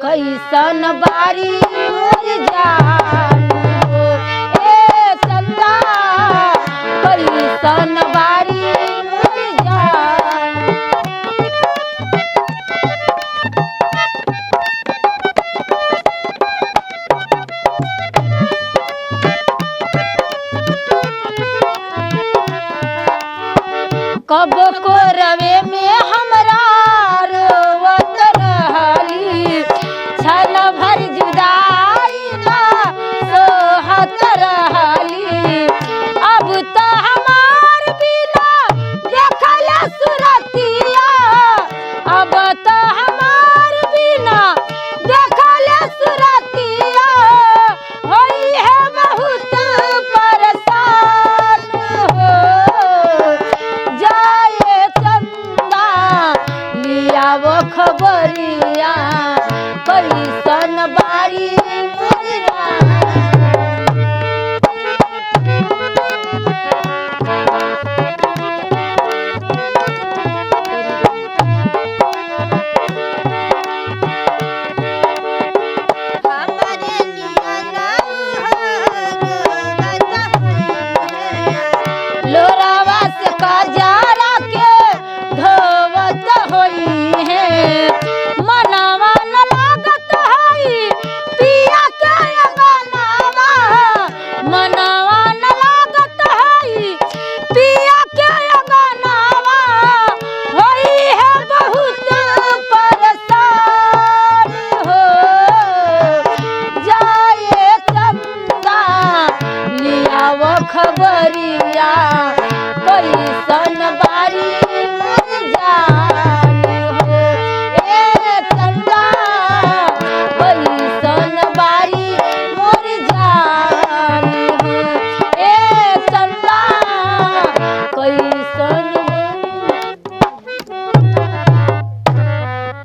कैसन बारी मोर जान हो ए चंदा कैसन बारी मोर जान। कब को रवे में हमरा रोवत रहली छल भर जुदाई ना सोहत रहली। अब तो हमार बिना देखल सुरतिया अब तो हमार बिना देखल सुरतिया होई है बहुत परेशान हो। जाए चंदा लिया वो खबरिया कैसन बारी मोर जान। हमारे नियना रोवत होई लोरावा से काजरा के धोवत होई है। मनवा न लागत हई पिया के अंगनावा मनवा न लागत हई पिया के अंगनावा होई है बहुत परेशान हो। जाए चंदा लिया वो खबरिया कैसन बारी मोर जान।